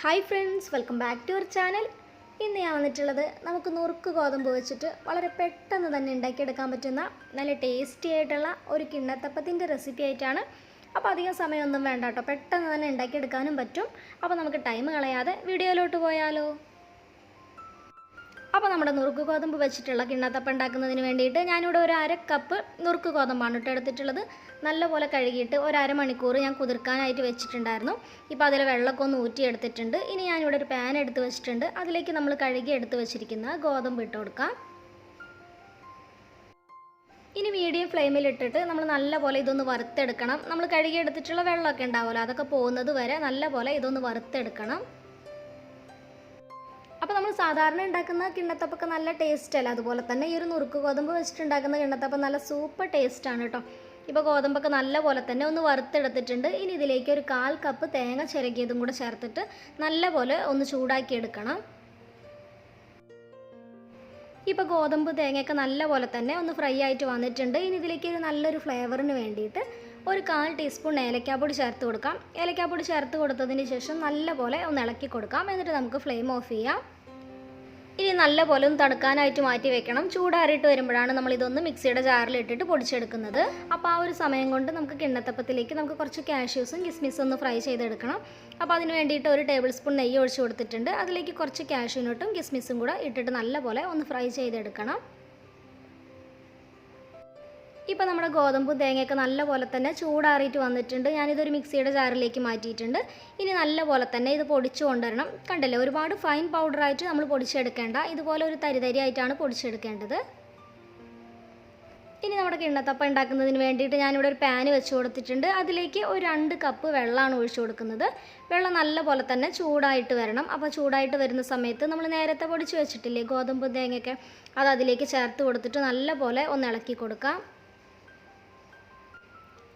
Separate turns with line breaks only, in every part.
Hi friends, welcome back to our channel. ഇന്ന് ഞാൻ വന്നിട്ടുള്ളത് നമുക്ക് നുറുക്ക് ഗോതമ്പ് വെച്ചിട്ട് വളരെ പെട്ടെന്ന് തന്നെ ഉണ്ടാക്കിയെടുക്കാൻ പറ്റുന്ന നല്ല ടേസ്റ്റി ആയിട്ടുള്ള ഒരു കിണ്ണത്തപ്പത്തിൻ്റെ റെസിപ്പി ആയിട്ടാണ്. അപ്പോൾ അധികം സമയമൊന്നും വേണ്ട കേട്ടോ, പെട്ടെന്ന് തന്നെ ഉണ്ടാക്കിയെടുക്കാനും പറ്റും. അപ്പോൾ നമുക്ക് ടൈം കളയാതെ വീഡിയോയിലോട്ട് പോയാലോ. അപ്പോൾ നമ്മുടെ നുറുക്ക് ഗോതമ്പ് വെച്ചിട്ടുള്ള കിണ്ണത്തപ്പം ഉണ്ടാക്കുന്നതിന് വേണ്ടിയിട്ട് ഞാനിവിടെ ഒരു 1/2 കപ്പ് നുറുക്ക് ഗോതമ്പാണ് എടുത്തിട്ടുള്ളത്. നല്ലപോലെ കഴുകിയിട്ട് ഒരു അരമണിക്കൂർ ഞാൻ കുതിർക്കാനായിട്ട് വെച്ചിട്ടുണ്ടായിരുന്നു. ഇപ്പോൾ അതിൽ വെള്ളമൊക്കെ ഒന്ന് ഊറ്റിയെടുത്തിട്ടുണ്ട്. ഇനി ഞാനിവിടെ ഒരു പാൻ എടുത്ത് വെച്ചിട്ടുണ്ട്. അതിലേക്ക് നമ്മൾ കഴുകി എടുത്ത് വെച്ചിരിക്കുന്ന ഗോതമ്പ് ഇട്ട് കൊടുക്കാം. ഇനി മീഡിയം ഫ്ലെയിമിൽ ഇട്ടിട്ട് നമ്മൾ നല്ലപോലെ ഇതൊന്ന് വറുത്തെടുക്കണം. നമ്മൾ കഴുകി എടുത്തിട്ടുള്ള വെള്ളമൊക്കെ ഉണ്ടാവുമല്ലോ, അതൊക്കെ പോകുന്നത് വരെ നല്ലപോലെ ഇതൊന്ന് വറുത്തെടുക്കണം. അപ്പോൾ നമ്മൾ സാധാരണ ഉണ്ടാക്കുന്ന കിണ്ണത്തപ്പൊക്കെ നല്ല ടേസ്റ്റ് അല്ല, അതുപോലെ തന്നെ ഈ ഒരു നുറുക്ക് ഗോതമ്പ് വെച്ചിട്ടുണ്ടാക്കുന്ന കിണ്ണത്തപ്പം നല്ല സൂപ്പർ ടേസ്റ്റാണ് കേട്ടോ. ഇപ്പോൾ ഗോതമ്പൊക്കെ നല്ലപോലെ തന്നെ ഒന്ന് വറുത്തെടുത്തിട്ടുണ്ട്. ഇനി ഇതിലേക്ക് ഒരു 1/4 കപ്പ് തേങ്ങ ചിരകിയതും കൂടെ ചേർത്തിട്ട് നല്ലപോലെ ഒന്ന് ചൂടാക്കി എടുക്കണം. ഇപ്പോൾ ഗോതമ്പ് തേങ്ങയൊക്കെ നല്ലപോലെ തന്നെ ഒന്ന് ഫ്രൈ ആയിട്ട് വന്നിട്ടുണ്ട്. ഇനി ഇതിലേക്ക് ഒരു നല്ലൊരു ഫ്ലേവറിന് വേണ്ടിയിട്ട് ഒരു 1/4 ടീസ്പൂൺ ഏലക്കാപ്പൊടി ചേർത്ത് കൊടുക്കാം. ഏലക്കാപ്പൊടി ചേർത്ത് കൊടുത്തതിന് ശേഷം നല്ലപോലെ ഒന്ന് ഇളക്കി കൊടുക്കാം. എന്നിട്ട് നമുക്ക് ഫ്ലെയിം ഓഫ് ചെയ്യാം. ഇനി നല്ലപോലെ ഒന്ന് തണുക്കാനായിട്ട് മാറ്റി വെക്കണം. ചൂടാറിയിട്ട് വരുമ്പോഴാണ് നമ്മളിതൊന്ന് മിക്സിയുടെ ജാറിലിട്ടിട്ട് പൊടിച്ചെടുക്കുന്നത്. അപ്പോൾ ആ ഒരു സമയം കൊണ്ട് നമുക്ക് കിണ്ണത്തപ്പത്തിലേക്ക് നമുക്ക് കുറച്ച് കാഷ്യൂസും കിസ്മിസും ഒന്ന് ഫ്രൈ ചെയ്തെടുക്കണം. അപ്പോൾ അതിന് വേണ്ടിയിട്ട് ഒരു ടേബിൾ സ്പൂൺ നെയ്യ് ഒഴിച്ച് കൊടുത്തിട്ടുണ്ട്. അതിലേക്ക് കുറച്ച് കാഷ്യൂനട്ടും കിസ്മിസും കൂടെ ഇട്ടിട്ട് നല്ലപോലെ ഒന്ന് ഫ്രൈ ചെയ്തെടുക്കണം. ഇപ്പോൾ നമ്മുടെ ഗോതമ്പും തേങ്ങയൊക്കെ നല്ലപോലെ തന്നെ ചൂടാറിയിട്ട് വന്നിട്ടുണ്ട്. ഞാനിതൊരു മിക്സിയുടെ ജാറിലേക്ക് മാറ്റിയിട്ടുണ്ട്. ഇനി നല്ലപോലെ തന്നെ ഇത് പൊടിച്ചു കൊണ്ടുവരണം. കണ്ടില്ലേ, ഒരുപാട് ഫൈൻ പൗഡറായിട്ട് നമ്മൾ പൊടിച്ചെടുക്കേണ്ട, ഇതുപോലെ ഒരു തരി ആയിട്ടാണ് പൊടിച്ചെടുക്കേണ്ടത്. ഇനി നമ്മുടെ കിണ്ണത്തപ്പം ഉണ്ടാക്കുന്നതിന് വേണ്ടിയിട്ട് ഞാനിവിടെ ഒരു പാന് വെച്ച് കൊടുത്തിട്ടുണ്ട്. അതിലേക്ക് ഒരു 2 കപ്പ് വെള്ളമാണ് ഒഴിച്ചു കൊടുക്കുന്നത്. വെള്ളം നല്ലപോലെ തന്നെ ചൂടായിട്ട് വരണം. അപ്പോൾ ചൂടായിട്ട് വരുന്ന സമയത്ത് നമ്മൾ നേരത്തെ പൊടിച്ച് വെച്ചിട്ടില്ലേ ഗോതമ്പും തേങ്ങയൊക്കെ, അത് അതിലേക്ക് ചേർത്ത് കൊടുത്തിട്ട് നല്ലപോലെ ഒന്ന് ഇളക്കി കൊടുക്കാം.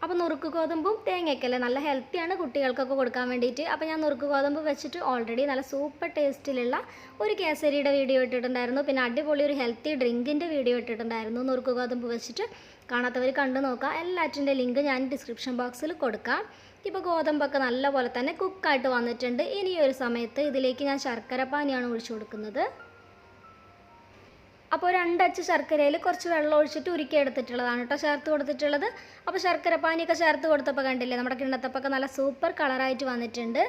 അപ്പോൾ നുറുക്ക് ഗോതമ്പും തേങ്ങയൊക്കെയല്ലേ, നല്ല ഹെൽത്തിയാണ് കുട്ടികൾക്കൊക്കെ കൊടുക്കാൻ വേണ്ടിയിട്ട്. അപ്പോൾ ഞാൻ നുറുക്ക് ഗോതമ്പ് വെച്ചിട്ട് ഓൾറെഡി നല്ല സൂപ്പർ ടേസ്റ്റിലുള്ള ഒരു കേസരിയുടെ വീഡിയോ ഇട്ടിട്ടുണ്ടായിരുന്നു. പിന്നെ അടിപൊളി ഒരു ഹെൽത്തി ഡ്രിങ്കിൻ്റെ വീഡിയോ ഇട്ടിട്ടുണ്ടായിരുന്നു നുറുക്ക് ഗോതമ്പ് വെച്ചിട്ട്. കാണാത്തവർ കണ്ടു നോക്കാം. എല്ലാറ്റിൻ്റെ ലിങ്ക് ഞാൻ ഡിസ്ക്രിപ്ഷൻ ബോക്സിൽ കൊടുക്കാം. ഇപ്പോൾ ഗോതമ്പൊക്കെ നല്ലപോലെ തന്നെ കുക്കായിട്ട് വന്നിട്ടുണ്ട്. ഇനി ഒരു സമയത്ത് ഇതിലേക്ക് ഞാൻ ശർക്കര പാനിയാണ് ഒഴിച്ചു കൊടുക്കുന്നത്. അപ്പോൾ 2 അച്ച് ശർക്കരയിൽ കുറച്ച് വെള്ളം ഒഴിച്ചിട്ട് ഉരുക്കി എടുത്തിട്ടുള്ളതാണ് കേട്ടോ ചേർത്ത് കൊടുത്തിട്ടുള്ളത്. അപ്പോൾ ശർക്കര പാനിയൊക്കെ ചേർത്ത് കൊടുത്തപ്പോൾ കണ്ടില്ലേ, നമ്മുടെ കിണ്ണത്തപ്പൊക്കെ നല്ല സൂപ്പർ കളറായിട്ട് വന്നിട്ടുണ്ട്.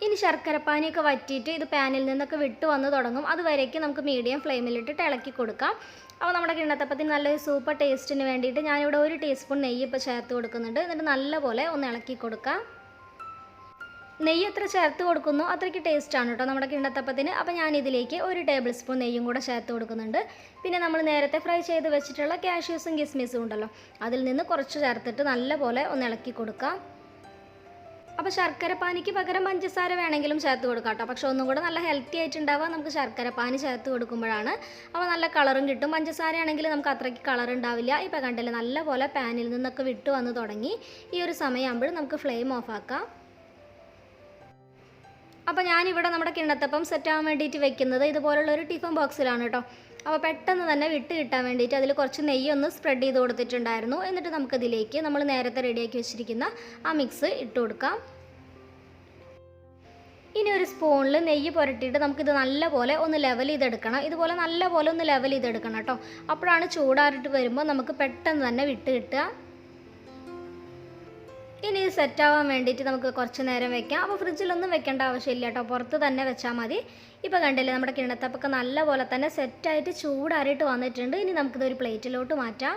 ഇനി ശർക്കര പാനിയൊക്കെ വറ്റിയിട്ട് ഇത് പാനിൽ നിന്നൊക്കെ വിട്ട് വന്ന് തുടങ്ങും. അതുവരേക്കും നമുക്ക് മീഡിയം ഫ്ലെയിമിലിട്ടിട്ട് ഇളക്കി കൊടുക്കാം. അപ്പോൾ നമ്മുടെ കിണ്ണത്തപ്പത്തിന് നല്ലൊരു സൂപ്പർ ടേസ്റ്റിന് വേണ്ടിയിട്ട് ഞാനിവിടെ 1 ടീസ്പൂൺ നെയ്യ് ഇപ്പോൾ ചേർത്ത് കൊടുക്കുന്നുണ്ട്. എന്നിട്ട് നല്ലപോലെ ഒന്ന് ഇളക്കി കൊടുക്കാം. നെയ്യ് എത്ര ചേർത്ത് കൊടുക്കുന്നു അത്രയ്ക്ക് ടേസ്റ്റാണ് കേട്ടോ നമ്മുടെ കിണ്ണത്തപ്പത്തിന്. അപ്പോൾ ഞാനിതിലേക്ക് 1 ടേബിൾ സ്പൂൺ നെയ്യും കൂടെ ചേർത്ത് കൊടുക്കുന്നുണ്ട്. പിന്നെ നമ്മൾ നേരത്തെ ഫ്രൈ ചെയ്ത് വെച്ചിട്ടുള്ള കാഷ്യൂസും കിസ്മിസും ഉണ്ടല്ലോ, അതിൽ നിന്ന് കുറച്ച് ചേർത്തിട്ട് നല്ലപോലെ ഒന്ന് ഇളക്കി കൊടുക്കാം. അപ്പോൾ ശർക്കര പാനിക്ക് പകരം പഞ്ചസാര വേണമെങ്കിലും ചേർത്ത് കൊടുക്കാം കേട്ടോ. പക്ഷെ ഒന്നും കൂടെ നല്ല ഹെൽത്തി ആയിട്ടുണ്ടാവുക നമുക്ക് ശർക്കര പാനി ചേർത്ത് കൊടുക്കുമ്പോഴാണ്. അപ്പോൾ നല്ല കളറും കിട്ടും. പഞ്ചസാര ആണെങ്കിൽ നമുക്ക് അത്രയ്ക്ക് കളർ ഉണ്ടാവില്ല. ഇപ്പോൾ കണ്ടില്ലേ, നല്ലപോലെ പാനിൽ നിന്നൊക്കെ വിട്ട് വന്ന് തുടങ്ങി. ഈ ഒരു സമയമാകുമ്പോൾ നമുക്ക് ഫ്ലെയിം ഓഫ് ആക്കാം. അപ്പോൾ ഞാനിവിടെ നമ്മുടെ കിണ്ണത്തപ്പം സെറ്റാകാൻ വേണ്ടിയിട്ട് വെക്കുന്നത് ഇതുപോലുള്ള ഒരു ടിഫിൻ ബോക്സിലാണ് കേട്ടോ. അപ്പോൾ പെട്ടെന്ന് തന്നെ വിട്ട് കിട്ടാൻ വേണ്ടിയിട്ട് അതിൽ കുറച്ച് നെയ്യ് ഒന്ന് സ്പ്രെഡ് ചെയ്ത് കൊടുത്തിട്ടുണ്ടായിരുന്നു. എന്നിട്ട് നമുക്കതിലേക്ക് നമ്മൾ നേരത്തെ റെഡിയാക്കി വെച്ചിരിക്കുന്ന ആ മിക്സ് ഇട്ട് കൊടുക്കാം. ഇനി ഒരു സ്പൂണിൽ നെയ്യ് പുരട്ടിയിട്ട് നമുക്കിത് നല്ലപോലെ ഒന്ന് ലെവൽ ചെയ്തെടുക്കണം. ഇതുപോലെ നല്ലപോലെ ഒന്ന് ലെവൽ ചെയ്തെടുക്കണം കേട്ടോ. അപ്പോഴാണ് ചൂടാറിയിട്ട് വരുമ്പോൾ നമുക്ക് പെട്ടെന്ന് തന്നെ വിട്ട് കിട്ടുക. ഇനി ഇത് സെറ്റാവാൻ വേണ്ടിയിട്ട് നമുക്ക് കുറച്ച് നേരം വെക്കാം. അപ്പോൾ ഫ്രിഡ്ജിലൊന്നും വെക്കേണ്ട ആവശ്യമില്ല കേട്ടോ, പുറത്ത് തന്നെ വെച്ചാൽ മതി. ഇപ്പോൾ കണ്ടില്ലേ, നമ്മുടെ കിണ്ണത്തപ്പൊക്കെ നല്ലപോലെ തന്നെ സെറ്റായിട്ട് ചൂടാറിയിട്ട് വന്നിട്ടുണ്ട്. ഇനി നമുക്കിതൊരു പ്ലേറ്റിലോട്ട് മാറ്റാം.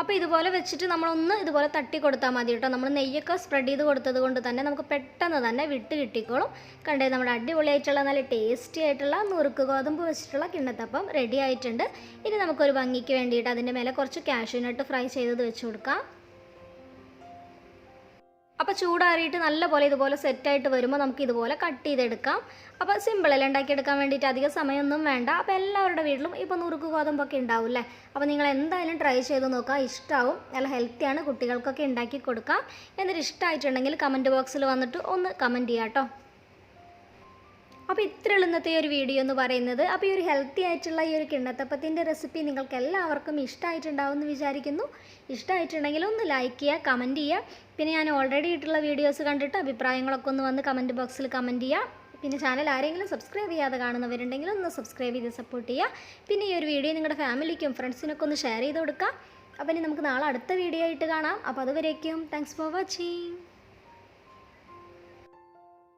അപ്പോൾ ഇതുപോലെ വെച്ചിട്ട് നമ്മളൊന്ന് ഇതുപോലെ തട്ടി കൊടുത്താൽ മതി കേട്ടോ. നമ്മൾ നെയ്യൊക്കെ സ്പ്രെഡ് ചെയ്ത് കൊടുത്തത് കൊണ്ട് തന്നെ നമുക്ക് പെട്ടെന്ന് തന്നെ വിട്ട് കിട്ടിക്കോളും. കണ്ടേ, നമ്മുടെ അടിപൊളിയായിട്ടുള്ള നല്ല ടേസ്റ്റി ആയിട്ടുള്ള നുറുക്ക് ഗോതമ്പ് വെച്ചിട്ടുള്ള കിണ്ണത്തപ്പം റെഡി ആയിട്ടുണ്ട്. ഇനി നമുക്കൊരു ഭംഗിക്ക് വേണ്ടിയിട്ട് അതിൻ്റെ മേലെ കുറച്ച് കാഷ്യൂനട്ട് ഫ്രൈ ചെയ്തത് വെച്ച് കൊടുക്കാം. അപ്പോൾ ചൂടാറിയിട്ട് നല്ലപോലെ ഇതുപോലെ സെറ്റായിട്ട് വരുമ്പോൾ നമുക്ക് ഇതുപോലെ കട്ട് ചെയ്തെടുക്കാം. അപ്പോൾ സിമ്പിളല്ല ഉണ്ടാക്കിയെടുക്കാൻ വേണ്ടിയിട്ട് അധികം സമയമൊന്നും വേണ്ട. അപ്പോൾ എല്ലാവരുടെ വീട്ടിലും ഇപ്പോൾ നുറുക്ക് ഗോതമ്പൊക്കെ ഉണ്ടാവും അല്ലേ. അപ്പോൾ നിങ്ങൾ എന്തായാലും ട്രൈ ചെയ്ത് നോക്കുക, ഇഷ്ടമാവും. നല്ല ഹെൽത്തിയാണ്, കുട്ടികൾക്കൊക്കെ ഉണ്ടാക്കി കൊടുക്കാം. എന്നിട്ട് ഇഷ്ടമായിട്ടുണ്ടെങ്കിൽ കമൻറ്റ് ബോക്സിൽ വന്നിട്ട് ഒന്ന് കമൻറ്റ് ചെയ്യാം കേട്ടോ. അപ്പോൾ ഇത്രയുള്ള ഇന്നത്തെ ഒരു വീഡിയോ എന്ന് പറയുന്നത്. അപ്പോൾ ഈ ഒരു ഹെൽത്തി ആയിട്ടുള്ള ഈ ഒരു കിണ്ണത്തപ്പത്തിൻ്റെ റെസിപ്പി നിങ്ങൾക്ക് എല്ലാവർക്കും ഇഷ്ടമായിട്ടുണ്ടാവും എന്ന് വിചാരിക്കുന്നു. ഇഷ്ടമായിട്ടുണ്ടെങ്കിൽ ഒന്ന് ലൈക്ക് ചെയ്യുക, കമൻറ്റ് ചെയ്യുക. പിന്നെ ഞാൻ ഓൾറെഡി ഇട്ടുള്ള വീഡിയോസ് കണ്ടിട്ട് അഭിപ്രായങ്ങളൊക്കെ ഒന്ന് വന്ന് കമൻറ്റ് ബോക്സിൽ കമൻറ്റ് ചെയ്യുക. പിന്നെ ചാനൽ ആരെങ്കിലും സബ്സ്ക്രൈബ് ചെയ്യാതെ കാണുന്നവരുണ്ടെങ്കിൽ ഒന്ന് സബ്സ്ക്രൈബ് ചെയ്ത് സപ്പോർട്ട് ചെയ്യുക. പിന്നെ ഈ ഒരു വീഡിയോ നിങ്ങളുടെ ഫാമിലിക്കും ഫ്രണ്ട്സിനൊക്കെ ഒന്ന് ഷെയർ ചെയ്ത് കൊടുക്കുക. അപ്പോൾ ഇനി നമുക്ക് നാളെ അടുത്ത വീഡിയോ ആയിട്ട് കാണാം. അപ്പോൾ അതുവരേക്കും താങ്ക്സ് ഫോർ വാച്ചിങ്.